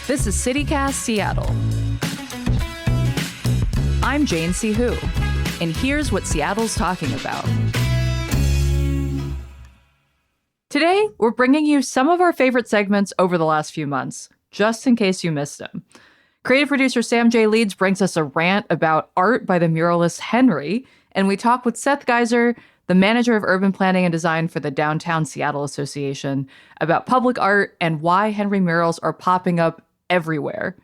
This is CityCast Seattle. I'm Jane C. Hu, and here's what Seattle's talking about. Today, we're bringing you some of our favorite segments over the last few months, just in case you missed them. Creative producer Sam J. Leeds brings us a rant about art by the muralist Henry, and we talk with Seth Geiser, the manager of urban planning and design for the Downtown Seattle Association, about public art and why Henry murals are popping up everywhere.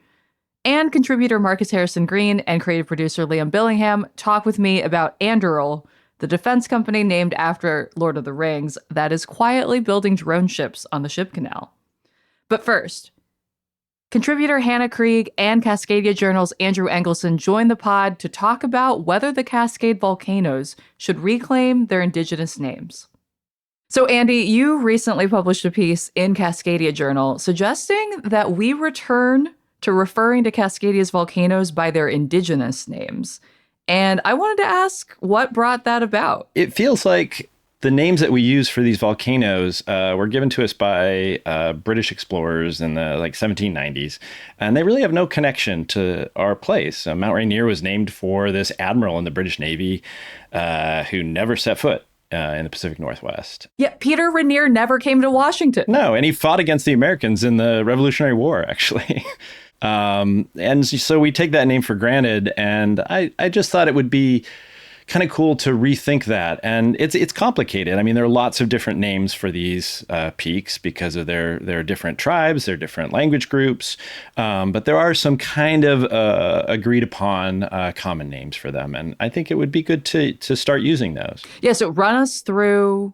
And contributor Marcus Harrison Green and creative producer Liam Billingham talk with me about Anduril, the defense company named after Lord of the Rings that is quietly building drone ships on the ship canal. But first, contributor Hannah Krieg and Cascadia Journal's Andrew Engelson joined the pod to talk about whether the Cascade volcanoes should reclaim their indigenous names. So, Andy, you recently published a piece in Cascadia Journal suggesting that we return to referring to Cascadia's volcanoes by their indigenous names. And I wanted to ask what brought that about. It feels like the names that we use for these volcanoes were given to us by British explorers in the 1790s, and they really have no connection to our place. Mount Rainier was named for this admiral in the British Navy who never set foot in the Pacific Northwest. Yeah, Peter Rainier never came to Washington. No, and he fought against the Americans in the Revolutionary War, actually. And so we take that name for granted, and I just thought it would be kind of cool to rethink that. And it's complicated. I mean, there are lots of different names for these peaks because of their different tribes, their different language groups. But there are some kind of agreed upon common names for them. And I think it would be good to start using those. Yeah, so run us through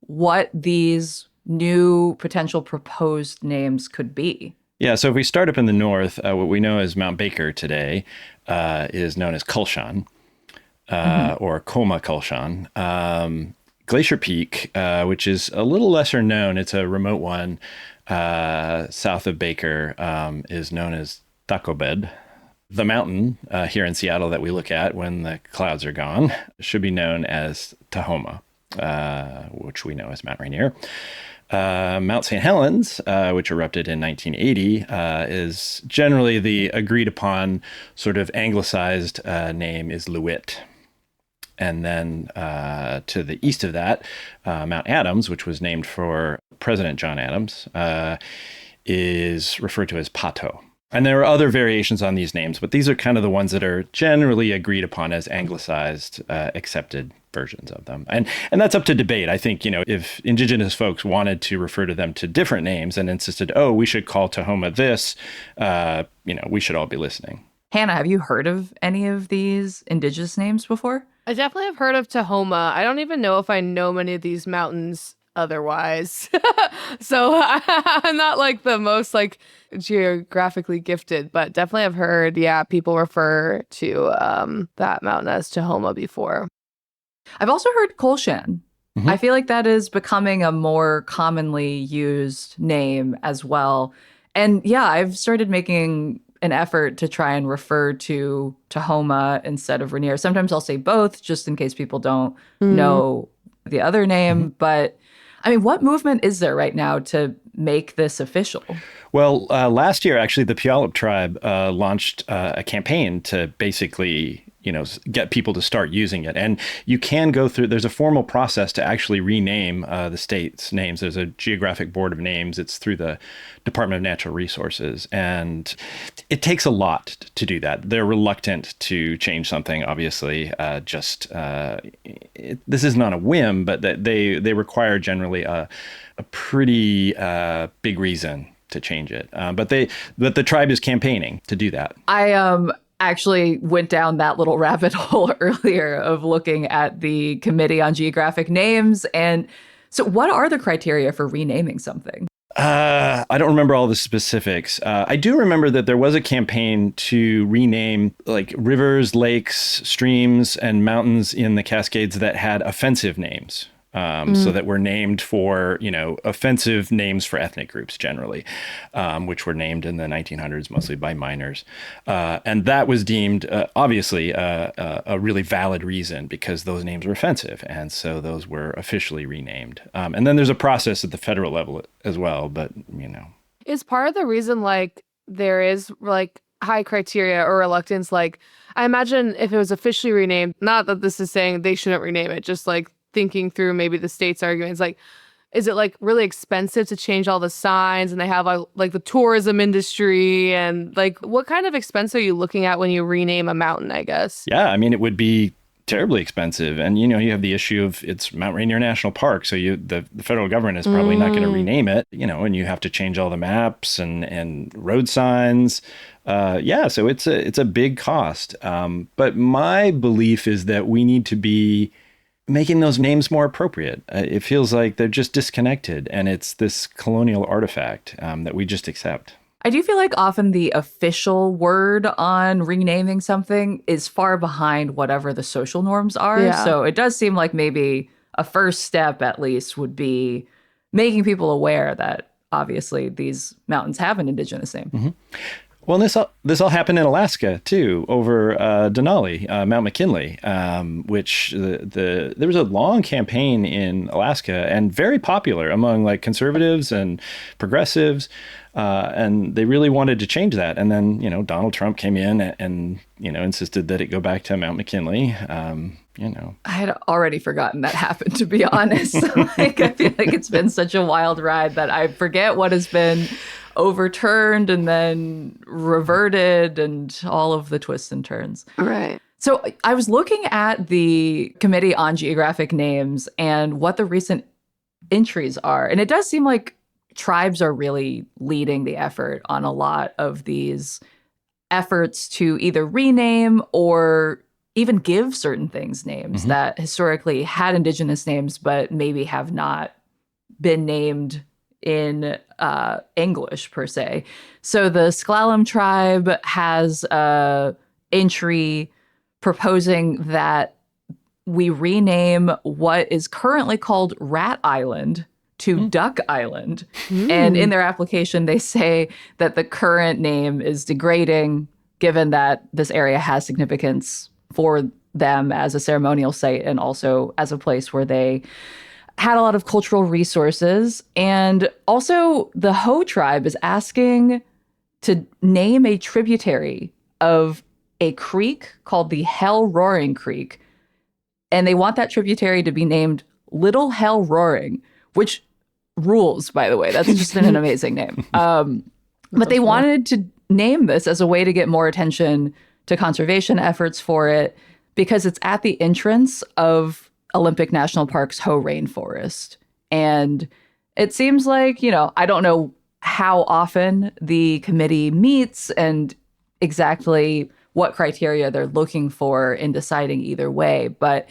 what these new potential proposed names could be. Yeah, so if we start up in the north, what we know as Mount Baker today is known as Kulshan. Or Coma Kulshan. Glacier Peak, which is a little lesser known, it's a remote one south of Baker, is known as Tacobed. The mountain here in Seattle that we look at when the clouds are gone should be known as Tahoma, which we know as Mount Rainier. Mount St. Helens, which erupted in 1980, is generally the agreed upon sort of anglicized name is Lewitt. And then to the east of that, Mount Adams, which was named for President John Adams, is referred to as Pato. And there are other variations on these names, but these are kind of the ones that are generally agreed upon as anglicized, accepted versions of them. And that's up to debate. I think, if indigenous folks wanted to refer to them to different names and insisted, we should call Tahoma this, we should all be listening. Hannah, have you heard of any of these indigenous names before? I definitely have heard of Tahoma. I don't even know if I know many of these mountains otherwise. So I'm not the most geographically gifted, but definitely have heard, people refer to that mountain as Tahoma before. I've also heard Kulshan. Mm-hmm. I feel like that is becoming a more commonly used name as well. And I've started making an effort to try and refer to Tahoma instead of Rainier. Sometimes I'll say both just in case people don't know the other name. Mm-hmm. But I mean, what movement is there right now to make this official? Well, last year, actually, the Puyallup tribe launched a campaign to basically get people to start using it. And you can go through, there's a formal process to actually rename the state's names. There's a geographic board of names. It's through the Department of Natural Resources. And it takes a lot to do that. They're reluctant to change something, obviously. This is not a whim, but that they require generally a pretty big reason to change it. But the tribe is campaigning to do that. I actually went down that little rabbit hole earlier of looking at the Committee on Geographic Names. And so what are the criteria for renaming something? I don't remember all the specifics. I do remember that there was a campaign to rename rivers, lakes, streams, and mountains in the Cascades that had offensive names. So that were named for, offensive names for ethnic groups generally, which were named in the 1900s mostly by miners. And that was deemed, obviously, a really valid reason because those names were offensive. And so those were officially renamed. And then there's a process at the federal level as well, but. Is part of the reason like there is like high criteria or reluctance, like I imagine if it was officially renamed, not that this is saying they shouldn't rename it, just like thinking through maybe the state's arguments, like is it like really expensive to change all the signs, and they have like the tourism industry, and like what kind of expense are you looking at when you rename a mountain, I guess? Yeah, I mean, it would be terribly expensive. And, you know, you have the issue of it's Mount Rainier National Park. So the federal government is probably not going to rename it, you know, and you have to change all the maps and road signs. Yeah, so it's a big cost. But my belief is that we need to be making those names more appropriate. It feels like they're just disconnected, and it's this colonial artifact that we just accept. I do feel like often the official word on renaming something is far behind whatever the social norms are. Yeah. So it does seem like maybe a first step, at least, would be making people aware that obviously these mountains have an indigenous name. Mm-hmm. Well, this all happened in Alaska too, over Denali, Mount McKinley, which there was a long campaign in Alaska and very popular among like conservatives and progressives, and they really wanted to change that. And then Donald Trump came in and insisted that it go back to Mount McKinley. I had already forgotten that happened, to be honest. Like, I feel like it's been such a wild ride that I forget what has been overturned and then reverted and all of the twists and turns. Right. So I was looking at the Committee on Geographic Names and what the recent entries are. And it does seem like tribes are really leading the effort on a lot of these efforts to either rename or even give certain things names that historically had indigenous names, but maybe have not been named in English per se. So the Sklallam tribe has a entry proposing that we rename what is currently called Rat Island to Duck Island. And in their application, they say that the current name is degrading, given that this area has significance for them as a ceremonial site and also as a place where they had a lot of cultural resources. And also the Ho tribe is asking to name a tributary of a creek called the Hell Roaring Creek. And they want that tributary to be named Little Hell Roaring, which rules, by the way. That's just an amazing name. But they wanted to name this as a way to get more attention to conservation efforts for it, because it's at the entrance of Olympic National Park's Ho Rainforest. And it seems like, I don't know how often the committee meets and exactly what criteria they're looking for in deciding either way. But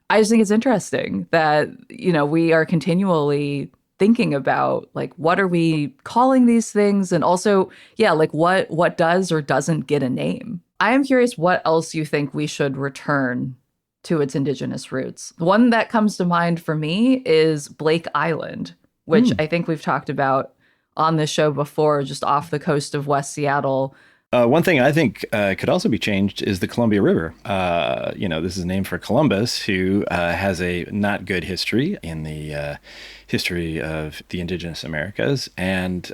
I just think it's interesting that, we are continually thinking about, like, what are we calling these things? And also, like what does or doesn't get a name? I am curious what else you think we should return to its indigenous roots. The one that comes to mind for me is Blake Island, which I think we've talked about on this show before, just off the coast of West Seattle. One thing I think could also be changed is the Columbia River. This is named for Columbus, who has a not good history in the history of the indigenous Americas. And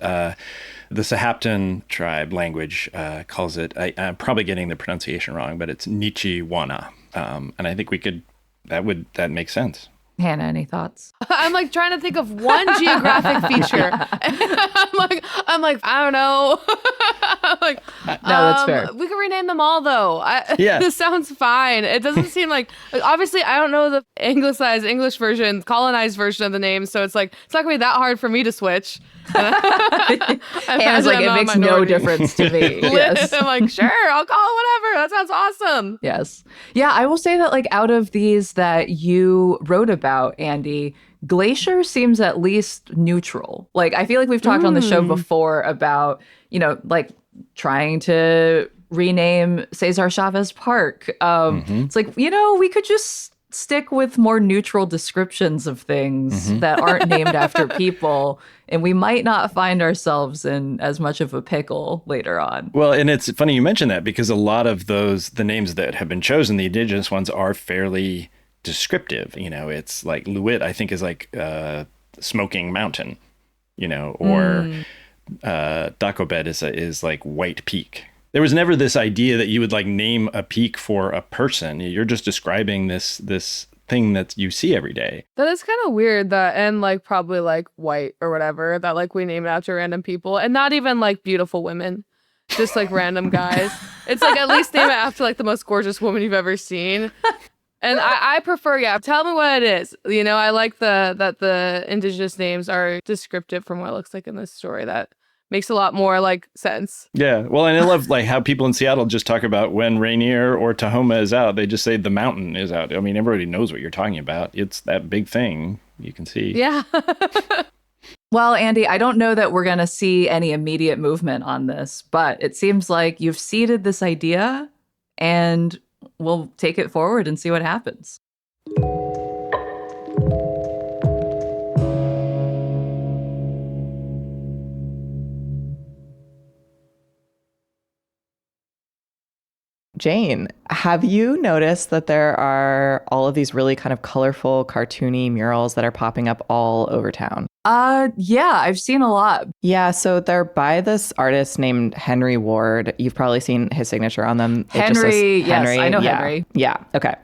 the Sahaptin tribe language calls it, I'm probably getting the pronunciation wrong, but it's Nichiwana. And I think that makes sense. Hannah, any thoughts? I'm like trying to think of one geographic feature. I'm like, I don't know. No, that's fair. We can rename them all though. This sounds fine. It doesn't seem like obviously I don't know the anglicized English version, colonized version of the name, so it's like it's not gonna be that hard for me to switch. Hannah's like, it makes no difference to me. Yes. I'm like, sure, I'll call it whatever. That sounds awesome. Yes. Yeah, I will say that, like, out of these that you wrote about, Andy, Glacier seems at least neutral. Like, I feel like we've talked on the show before about, like trying to rename Cesar Chavez Park. It's like, we could just stick with more neutral descriptions of things that aren't named after people, and we might not find ourselves in as much of a pickle later on. Well, and it's funny you mention that, because a lot of the names that have been chosen, the indigenous ones, are fairly descriptive. It's like Lewitt, I think, is like Smoking Mountain, or Dagobed is like White Peak. There was never this idea that you would like name a peak for a person. You're just describing this thing that you see every day. That is kind of weird that, and like probably like white or whatever, that like we name it after random people and not even like beautiful women, just like random guys. It's like at least name it after like the most gorgeous woman you've ever seen. And I prefer, tell me what it is. You know, I like that the indigenous names are descriptive from what it looks like in this story. That makes a lot more like sense. Yeah. Well, and I love like how people in Seattle just talk about when Rainier or Tahoma is out, they just say the mountain is out. I mean, everybody knows what you're talking about. It's that big thing you can see. Yeah. Well, Andy, I don't know that we're going to see any immediate movement on this, but it seems like you've seeded this idea and we'll take it forward and see what happens. Jane, have you noticed that there are all of these really kind of colorful, cartoony murals that are popping up all over town? Yeah, I've seen a lot. Yeah, so they're by this artist named Henry Ward. You've probably seen his signature on them. Henry, yes, I know yeah. Henry. Yeah, okay.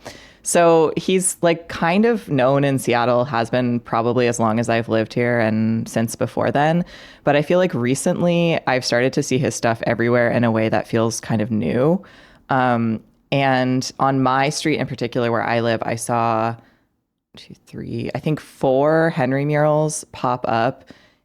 So he's like kind of known in Seattle, has been probably as long as I've lived here and since before then. But I feel like recently I've started to see his stuff everywhere in a way that feels kind of new. And on my street in particular, where I live, I saw 4 Henry murals pop up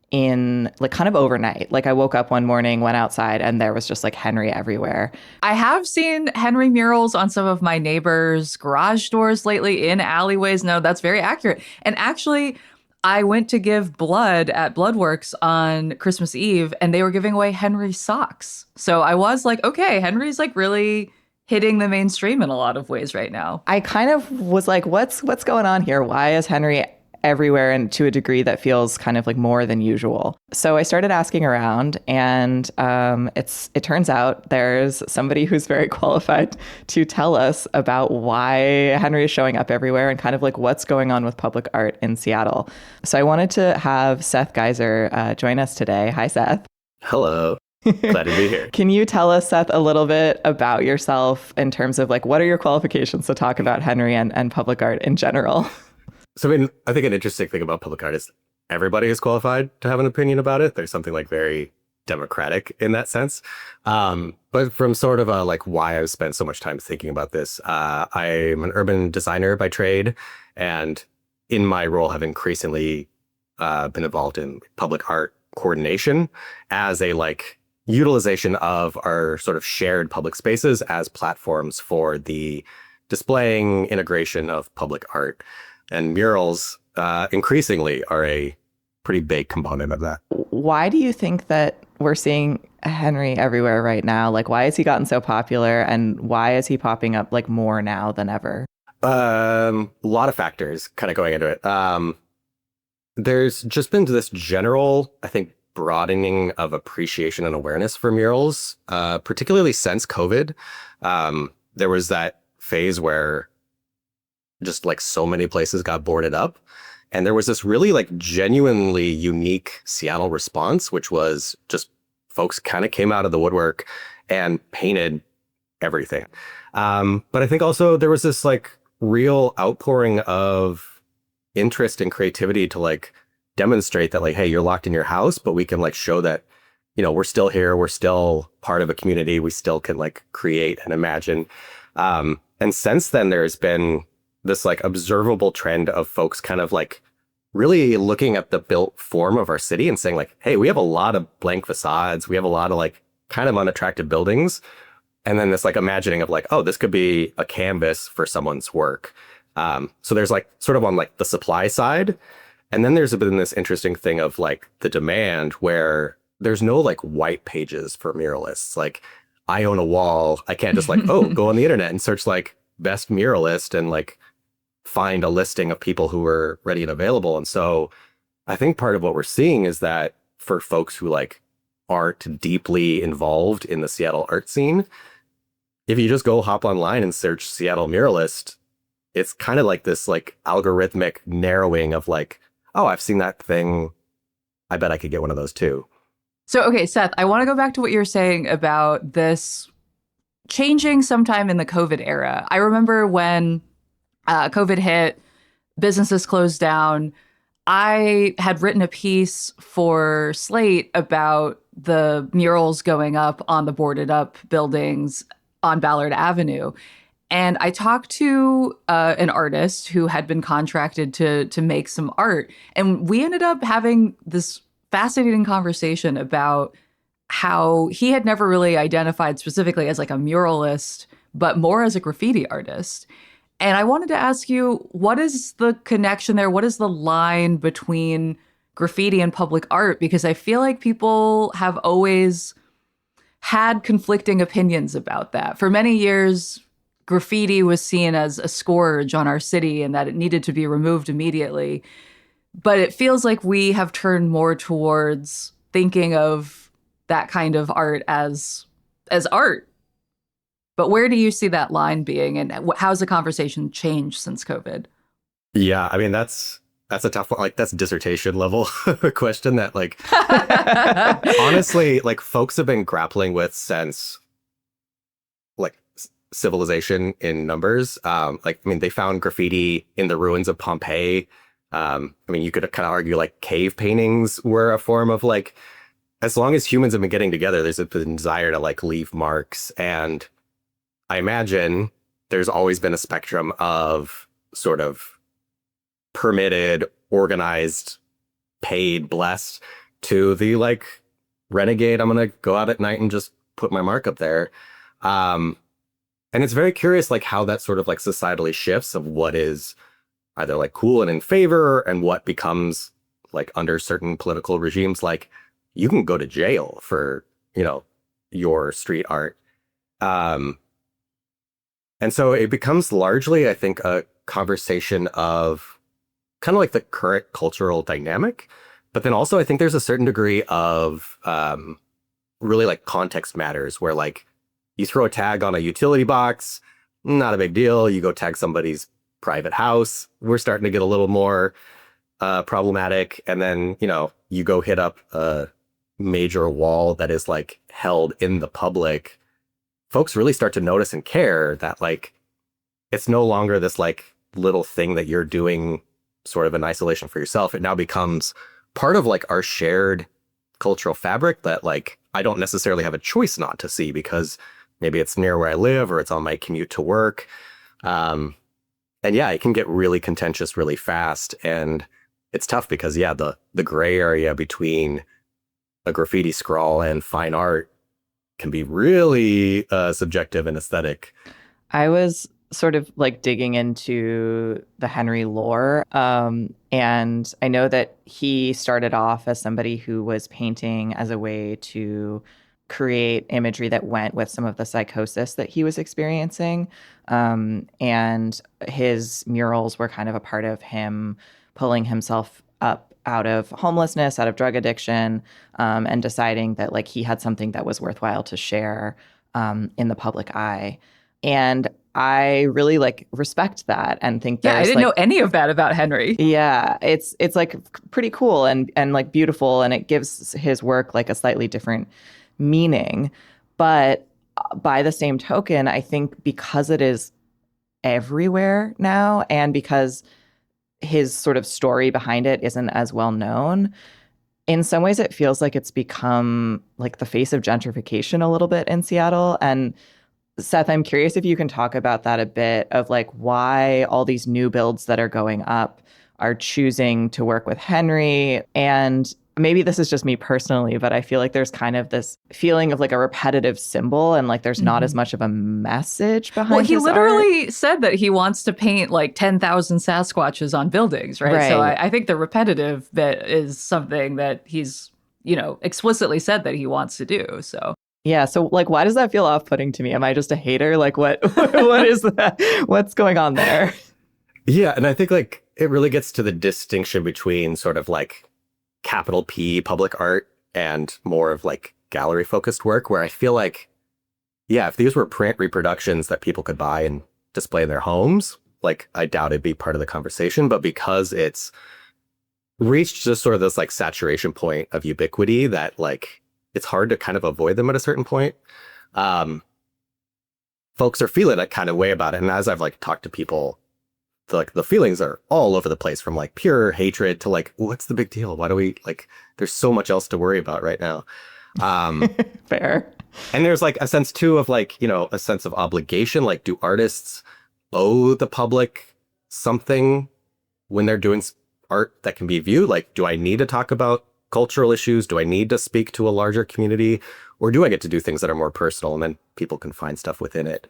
in like kind of overnight. Like I woke up one morning, went outside, and there was just like Henry everywhere. I have seen Henry murals on some of my neighbors' garage doors lately, in alleyways. No, that's very accurate. And actually, I went to give blood at Bloodworks on Christmas Eve, and they were giving away Henry socks. So I was like, okay, Henry's like really hitting the mainstream in a lot of ways right now. I kind of was like, what's going on here? Why is Henry everywhere, and to a degree that feels kind of like more than usual? So I started asking around, and it turns out there's somebody who's very qualified to tell us about why Henry is showing up everywhere and kind of like what's going on with public art in Seattle. So I wanted to have Seth Geiser join us today. Hi, Seth. Hello. Glad to be here. Can you tell us, Seth, a little bit about yourself in terms of like what are your qualifications to talk about Henry and public art in general? So, I mean, I think an interesting thing about public art is everybody is qualified to have an opinion about it. There's something like very democratic in that sense. But from sort of a like why I've spent so much time thinking about this, I'm an urban designer by trade, and in my role have increasingly been involved in public art coordination as a like utilization of our sort of shared public spaces as platforms for the displaying integration of public art. And murals increasingly are a pretty big component of that. Why do you think that we're seeing Henry everywhere right now? Like, why has he gotten so popular, and why is he popping up like more now than ever? A lot of factors kind of going into it. There's just been this general, I think, broadening of appreciation and awareness for murals, particularly since COVID. There was that phase where just like so many places got boarded up. And there was this really like genuinely unique Seattle response, which was just folks kind of came out of the woodwork and painted everything. But I think also there was this like real outpouring of interest and creativity to like demonstrate that like, hey, you're locked in your house, but we can like show that, you know, we're still here. We're still part of a community. We still can like create and imagine. And since then, there's been this like observable trend of folks kind of like really looking at the built form of our city and saying like, hey, we have a lot of blank facades. We have a lot of like kind of unattractive buildings. And then this like imagining of like, oh, this could be a canvas for someone's work. So there's like sort of on like the supply side. And then there's been this interesting thing of like the demand where there's no like white pages for muralists. Like I own a wall. I can't just like, oh, go on the internet and search like best muralist and like find a listing of people who are ready and available. And so I think part of what we're seeing is that for folks who like aren't deeply involved in the Seattle art scene, if you just go hop online and search Seattle muralist, it's kind of like this like algorithmic narrowing of like, oh, I've seen that thing. I bet I could get one of those too. So, okay, Seth, I want to go back to what you were saying about this changing sometime in the COVID era. I remember when COVID hit, businesses closed down. I had written a piece for Slate about the murals going up on the boarded up buildings on Ballard Avenue. And I talked to an artist who had been contracted to make some art. And we ended up having this fascinating conversation about how he had never really identified specifically as like a muralist, but more as a graffiti artist. And I wanted to ask you, what is the connection there? What is the line between graffiti and public art? Because I feel like people have always had conflicting opinions about that. For many years, graffiti was seen as a scourge on our city and that it needed to be removed immediately. But it feels like we have turned more towards thinking of that kind of art as art. But where do you see that line being, and how's the conversation changed since COVID? Yeah, I mean, that's a tough one. Like, that's dissertation level question that, like, honestly, like, folks have been grappling with since, like, civilization in numbers. Like, I mean, they found graffiti in the ruins of Pompeii. I mean, you could kind of argue, like, cave paintings were a form of, like, as long as humans have been getting together, there's a desire to, like, leave marks. And I imagine there's always been a spectrum of sort of permitted, organized, paid, blessed to the like renegade. I'm going to go out at night and just put my mark up there. And it's very curious, like how that sort of like societally shifts of what is either like cool and in favor and what becomes like under certain political regimes, like you can go to jail for, you know, your street art. And so it becomes largely, I think, a conversation of kind of like the current cultural dynamic. But then also I think there's a certain degree of really like context matters where like you throw a tag on a utility box, not a big deal. You go tag somebody's private house. We're starting to get a little more problematic. And then, you know, you go hit up a major wall that is like held in the public. Folks really start to notice and care that like it's no longer this like little thing that you're doing sort of in isolation for yourself. It now becomes part of like our shared cultural fabric that like I don't necessarily have a choice not to see because maybe it's near where I live or it's on my commute to work. And yeah, it can get really contentious really fast. And it's tough because yeah, the gray area between a graffiti scrawl and fine art can be really subjective and aesthetic. I was sort of like digging into the Henry lore. And I know that he started off as somebody who was painting as a way to create imagery that went with some of the psychosis that he was experiencing. And his murals were kind of a part of him pulling himself up out of homelessness, out of drug addiction, and deciding that like he had something that was worthwhile to share in the public eye. And I really like respect that and think I didn't know any of that about Henry. Yeah, it's like pretty cool and like beautiful, and it gives his work like a slightly different meaning. But by the same token, I think because it is everywhere now and because his sort of story behind it isn't as well known, in some ways it feels like it's become like the face of gentrification a little bit in Seattle. And Seth, I'm curious if you can talk about that a bit of like why all these new builds that are going up are choosing to work with Henry. And maybe this is just me personally, but I feel like there's kind of this feeling of like a repetitive symbol and like there's not as much of a message behind he his literally art. said that he wants to paint like 10,000 Sasquatches on buildings, right? So I think the repetitive bit is something that he's, you know, explicitly said that he wants to do. So yeah. So like, why does that feel off-putting to me? Am I just a hater? Like what is that? What's going on there? Yeah. And I think like it really gets to the distinction between sort of like capital P public art and more of like gallery focused work where I feel like, yeah, if these were print reproductions that people could buy and display in their homes, like I doubt it'd be part of the conversation. But because it's reached just sort of this like saturation point of ubiquity that like it's hard to kind of avoid them at a certain point. Folks are feeling a kind of way about it. And as I've like talked to people, the feelings are all over the place, from like pure hatred to like, what's the big deal? Why do we like, there's so much else to worry about right now. Fair. And there's like a sense too of like, you know, a sense of obligation. Like, do artists owe the public something when they're doing art that can be viewed? Like, do I need to talk about cultural issues? Do I need to speak to a larger community? Or do I get to do things that are more personal and then people can find stuff within it?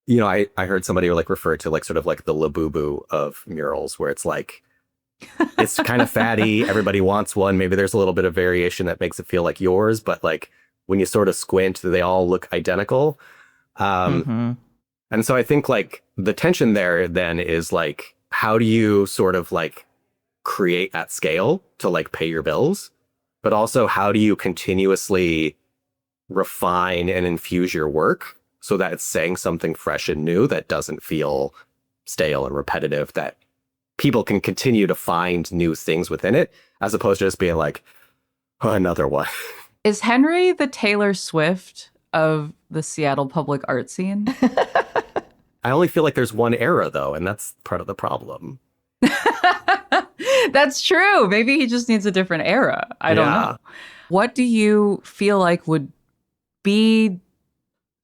You know, I heard somebody like refer to like sort of like the Labubu of murals, where it's like, it's kind of fatty. Everybody wants one. Maybe there's a little bit of variation that makes it feel like yours, but like when you sort of squint, they all look identical. And so I think like the tension there then is like, how do you sort of like create at scale to like pay your bills? But also, how do you continuously refine and infuse your work so that it's saying something fresh and new that doesn't feel stale and repetitive, that people can continue to find new things within it, as opposed to just being like, oh, another one. Is Henry the Taylor Swift of the Seattle public art scene? I only feel like there's one era, though, and that's part of the problem. That's true. Maybe he just needs a different era. I don't know. What do you feel like would be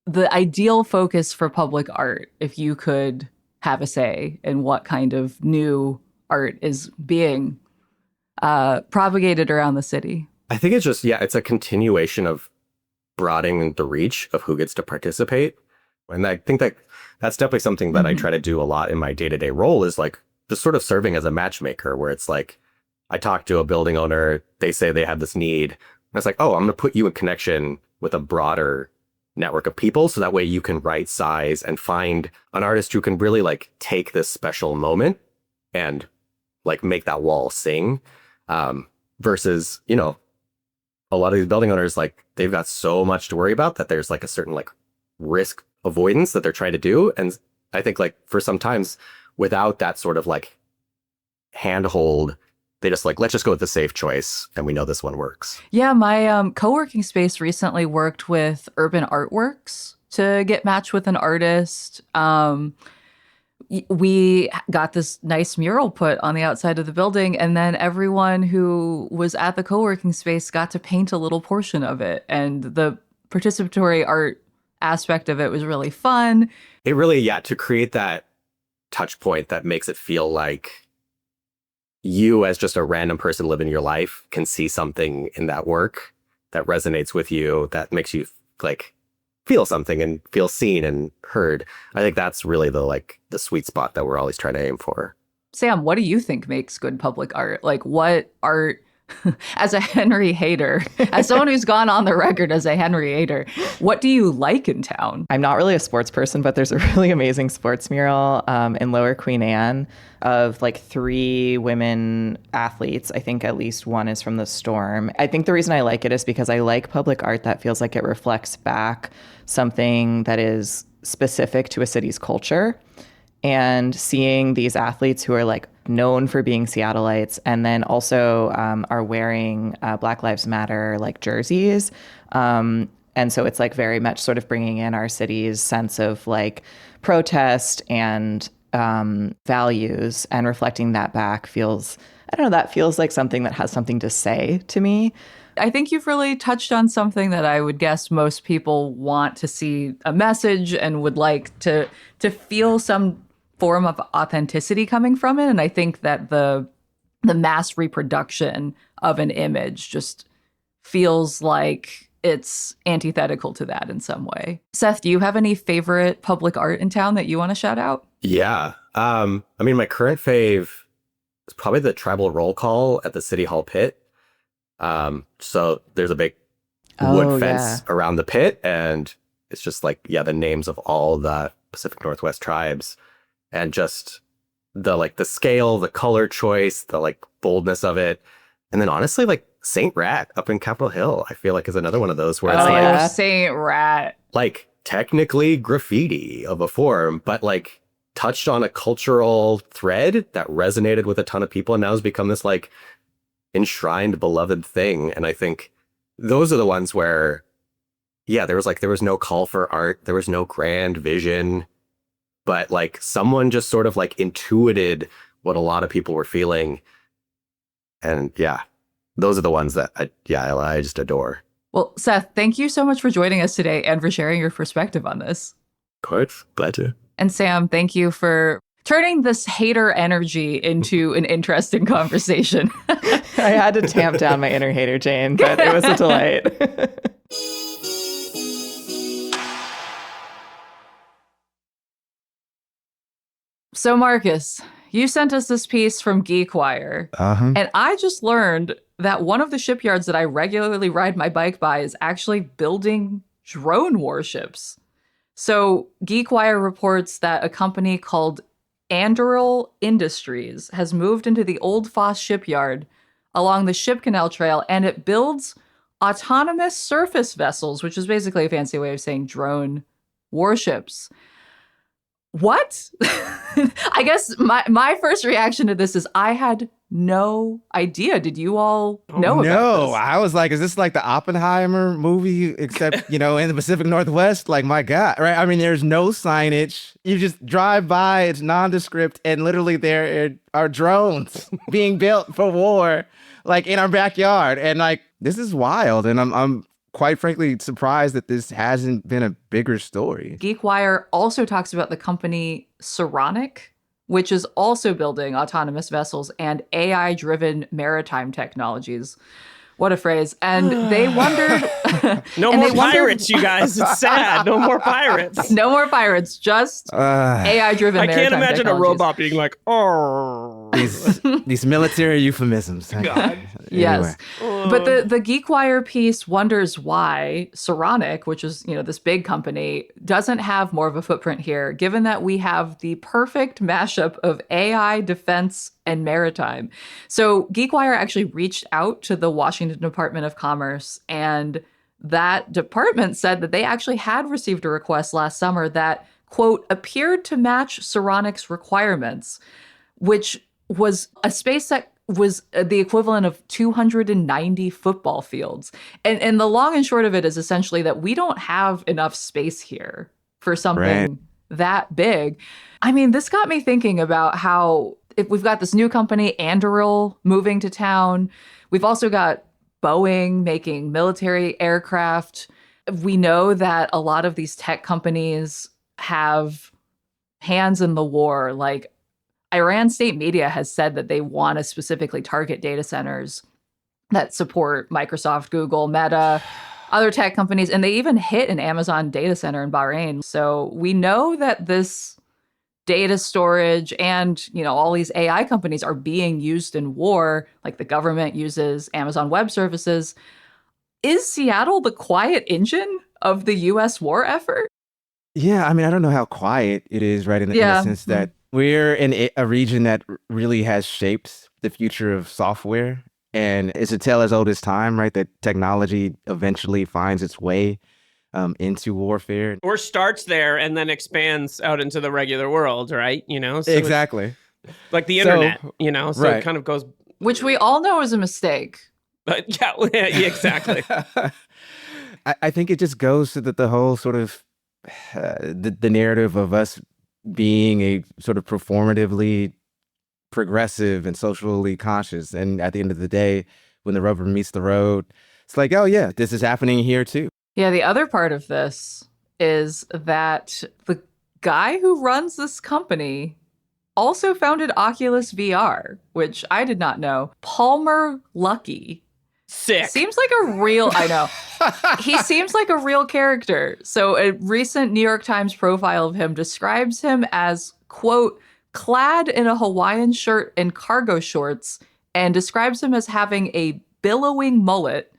the ideal focus for public art if you could have a say in what kind of new art is being propagated around the city? I think it's just, it's a continuation of broadening the reach of who gets to participate. And I think that that's definitely something that I try to do a lot in my day-to-day role, is like just sort of serving as a matchmaker, where it's like, I talk to a building owner, they say they have this need. And it's like, oh, I'm going to put you in connection with a broader network of people, so that way you can right size and find an artist who can really like take this special moment and like make that wall sing. Versus, you know, a lot of these building owners, like they've got so much to worry about that there's like a certain like risk avoidance that they're trying to do. And I think like for sometimes without that sort of like handhold, they just like, let's just go with the safe choice, and we know this one works. Yeah, my co-working space recently worked with Urban Artworks to get matched with an artist. We got this nice mural put on the outside of the building, and then everyone who was at the co-working space got to paint a little portion of it. And the participatory art aspect of it was really fun. It really, to create that touch point that makes it feel like you as just a random person living your life can see something in that work that resonates with you, that makes you like feel something and feel seen and heard. I think that's really the sweet spot that we're always trying to aim for. Sam, what do you think makes good public art? Like, what art, as a Henry hater, as someone who's gone on the record as a Henry hater, what do you like in town? I'm not really a sports person, but there's a really amazing sports mural in Lower Queen Anne of like 3 women athletes. I think at least one is from the Storm. I think the reason I like it is because I like public art that feels like it reflects back something that is specific to a city's culture. And seeing these athletes who are like known for being Seattleites, and then also are wearing Black Lives Matter like jerseys. And so it's like very much sort of bringing in our city's sense of like protest and values, and reflecting that back feels, I don't know, that feels like something that has something to say to me. I think you've really touched on something that I would guess most people want to see a message and would like to feel some form of authenticity coming from it. And I think that the mass reproduction of an image just feels like it's antithetical to that in some way. Seth, do you have any favorite public art in town that you want to shout out? Yeah. I mean, my current fave is probably the tribal roll call at the City Hall pit. So there's a big wood fence around the pit, and it's just like, the names of all the Pacific Northwest tribes, and just the scale, the color choice, the like boldness of it. And then honestly, like Saint Rat up in Capitol Hill, I feel like is another one of those where it's like Saint Rat, like technically graffiti of a form, but like touched on a cultural thread that resonated with a ton of people, and now has become this like enshrined, beloved thing. And I think those are the ones where, yeah, there was no call for art. There was no grand vision, but like someone just sort of like intuited what a lot of people were feeling. And yeah, those are the ones that I just adore. Well, Seth, thank you so much for joining us today and for sharing your perspective on this. Of course, glad to. And Sam, thank you for turning this hater energy into an interesting conversation. I had to tamp down my inner hater, Jane, but it was a delight. So, Marcus, you sent us this piece from GeekWire, and I just learned that one of the shipyards that I regularly ride my bike by is actually building drone warships. So, GeekWire reports that a company called Anduril Industries has moved into the Old Foss shipyard along the Ship Canal Trail, and it builds autonomous surface vessels, which is basically a fancy way of saying drone warships. What? I guess my first reaction to this is I had no idea. Did you all know about this? No, I was like, is this like the Oppenheimer movie, except, in the Pacific Northwest? Like, my God, right? I mean, there's no signage. You just drive by, it's nondescript, and literally there are drones being built for war, like in our backyard. And like, this is wild. And I'm quite frankly surprised that this hasn't been a bigger story. GeekWire also talks about the company Saronic, which is also building autonomous vessels and AI-driven maritime technologies. What a phrase. And they wondered... No more pirates, you guys. It's sad. No more pirates. No more pirates, just AI-driven maritime I can't imagine a technologies. robot being like, oh. These military euphemisms. God. Yes. But the GeekWire piece wonders why Saronic, which is, this big company, doesn't have more of a footprint here, given that we have the perfect mashup of AI, defense, and maritime. So GeekWire actually reached out to the Washington Department of Commerce, and that department said that they actually had received a request last summer that, quote, appeared to match Saronic's requirements, which was a space that was the equivalent of 290 football fields. And the long and short of it is essentially that we don't have enough space here for something that big. I mean, this got me thinking about how if we've got this new company, Anduril, moving to town. We've also got Boeing making military aircraft. We know that a lot of these tech companies have hands in the war. Like Iran state media has said that they want to specifically target data centers that support Microsoft, Google, Meta, other tech companies, and they even hit an Amazon data center in Bahrain. So we know that this data storage and, all these AI companies are being used in war, like the government uses Amazon Web Services. Is Seattle the quiet engine of the U.S. war effort? Yeah, I mean, I don't know how quiet it is, right? In the sense that we're in a region that really has shaped the future of software. And it's a tale as old as time, right? That technology eventually finds its way into warfare. Or starts there and then expands out into the regular world, right? So exactly. Like the internet, so right. It kind of goes... Which we all know is a mistake. But yeah, exactly. I think it just goes to the whole sort of the narrative of us being a sort of performatively progressive and socially conscious. And at the end of the day, when the rubber meets the road, it's like, oh yeah, this is happening here too. Yeah, the other part of this is that the guy who runs this company also founded Oculus VR, which I did not know. Palmer Luckey. Sick. Seems like a real, I know. He seems like a real character. So a recent New York Times profile of him describes him as, quote, clad in a Hawaiian shirt and cargo shorts, and describes him as having a billowing mullet.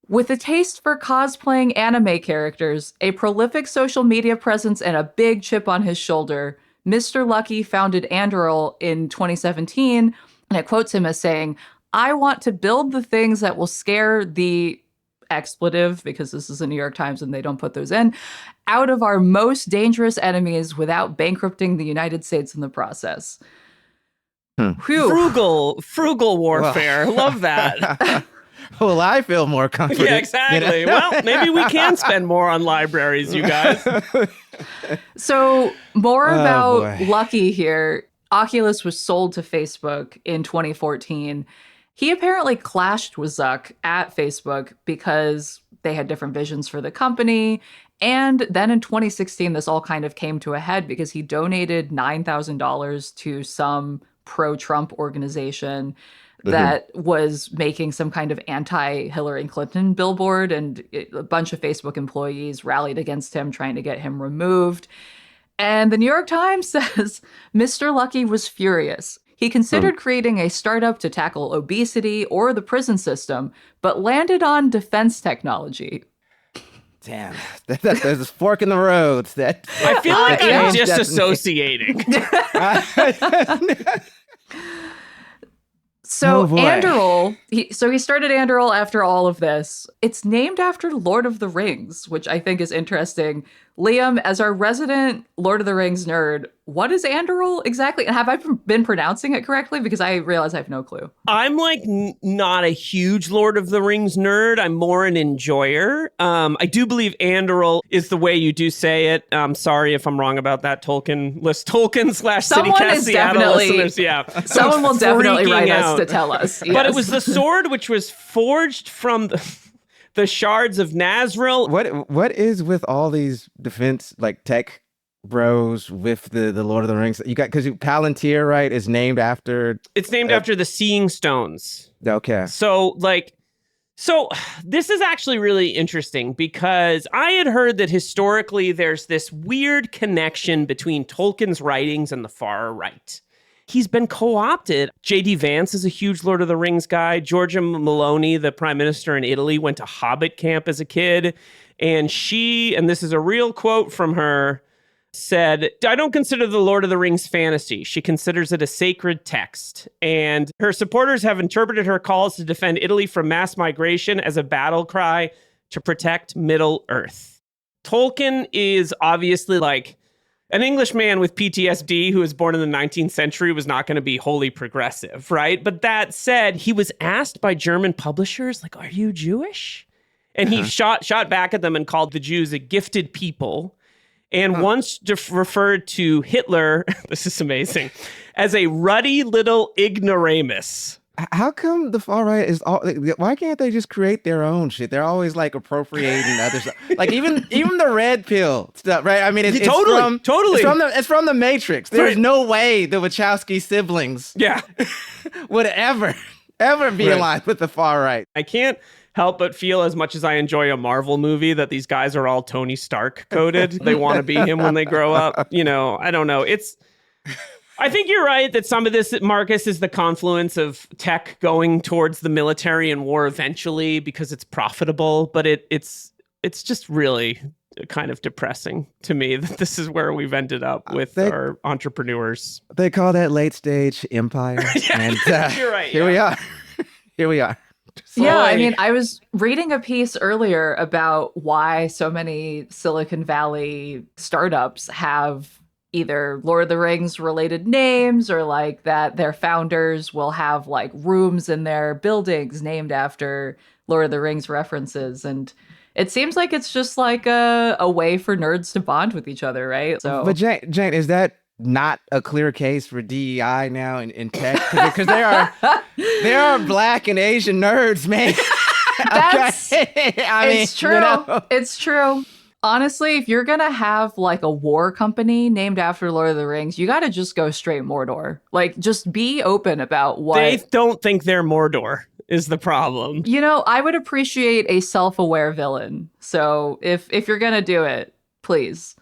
With a taste for cosplaying anime characters, a prolific social media presence, and a big chip on his shoulder, Mr. Luckey founded Anduril in 2017, and it quotes him as saying, I want to build the things that will scare the expletive, because this is the New York Times and they don't put those in, out of our most dangerous enemies without bankrupting the United States in the process. Frugal warfare. Love that. Well, I feel more comforted. Yeah, exactly. Well, maybe we can spend more on libraries, you guys. So more about boy. Lucky here. Oculus was sold to Facebook in 2014. He apparently clashed with Zuck at Facebook because they had different visions for the company. And then in 2016, this all kind of came to a head because he donated $9,000 to some pro-Trump organization that was making some kind of anti-Hillary Clinton billboard, and a bunch of Facebook employees rallied against him, trying to get him removed. And the New York Times says Mr. Lucky was furious. He considered creating a startup to tackle obesity or the prison system, but landed on defense technology. Damn, there's a fork in the road. That I feel like I'm yeah. disassociating. So Oh, boy. Anduril, he started Anduril after all of this. It's named after Lord of the Rings, which I think is interesting. Liam, as our resident Lord of the Rings nerd, what is Anduril exactly? And have I been pronouncing it correctly? Because I realize I have no clue. I'm like not a huge Lord of the Rings nerd. I'm more an enjoyer. I do believe Anduril is the way you do say it. I'm sorry if I'm wrong about that. Tolkien / CityCast Seattle listeners. Yeah, Someone will definitely write us out to tell us. But Yes. it was the sword which was forged from the shards of Nazril. What is with all these defense like tech bros with the Lord of the Rings? You got because Palantir, right, is named after. It's named after the Seeing Stones. Okay. So this is actually really interesting because I had heard that historically there's this weird connection between Tolkien's writings and the far right. He's been co-opted. J.D. Vance is a huge Lord of the Rings guy. Giorgia Meloni, the prime minister in Italy, went to Hobbit camp as a kid. And she, and this is a real quote from her, said, "I don't consider the Lord of the Rings fantasy. She considers it a sacred text. And her supporters have interpreted her calls to defend Italy from mass migration as a battle cry to protect Middle Earth." Tolkien is obviously like an Englishman with PTSD who was born in the 19th century was not going to be wholly progressive, right? But that said, he was asked by German publishers, like, "Are you Jewish?" And he shot back at them and called the Jews a gifted people. And once referred to Hitler, this is amazing, as a ruddy little ignoramus. How come the far right is all? Why can't they just create their own shit? They're always like appropriating other stuff. Like even the red pill stuff, right? I mean, it's Totally. It's from the Matrix. There's Right. no way the Wachowski siblings Yeah. would ever be aligned with the far right. I can't help but feel, as much as I enjoy a Marvel movie, that these guys are all Tony Stark coded. They want to be him when they grow up. You know, I don't know. I think you're right that some of this, Marcus, is the confluence of tech going towards the military and war eventually because it's profitable. But it's just really kind of depressing to me that this is where we've ended up with our entrepreneurs. They call that late stage empire. And You're right. Here we are. Here we are. Yeah, I mean, I was reading a piece earlier about why so many Silicon Valley startups have either Lord of the Rings related names, or like that their founders will have like rooms in their buildings named after Lord of the Rings references. And it seems like it's just like a way for nerds to bond with each other, right? So, But Jane, is that not a clear case for DEI now in tech? Because there are Black and Asian nerds, man. That's it's true. You know? It's true. Honestly, if you're gonna have like a war company named after Lord of the Rings, you gotta just go straight Mordor. Like, just be open about what They don't think they're Mordor is the problem. You know, I would appreciate a self-aware villain. So if you're gonna do it, please.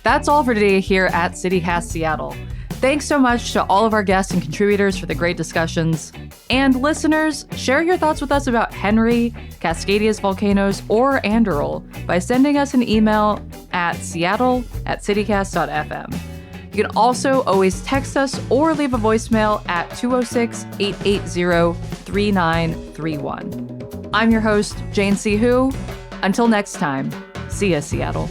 That's all for today here at CityCast Seattle. Thanks so much to all of our guests and contributors for the great discussions. And listeners, share your thoughts with us about Henry, Cascadia's volcanoes, or Anduril by sending us an email at seattle@citycast.fm. You can also always text us or leave a voicemail at 206-880-3931. I'm your host, Jane C. Hu. Until next time, see ya, Seattle.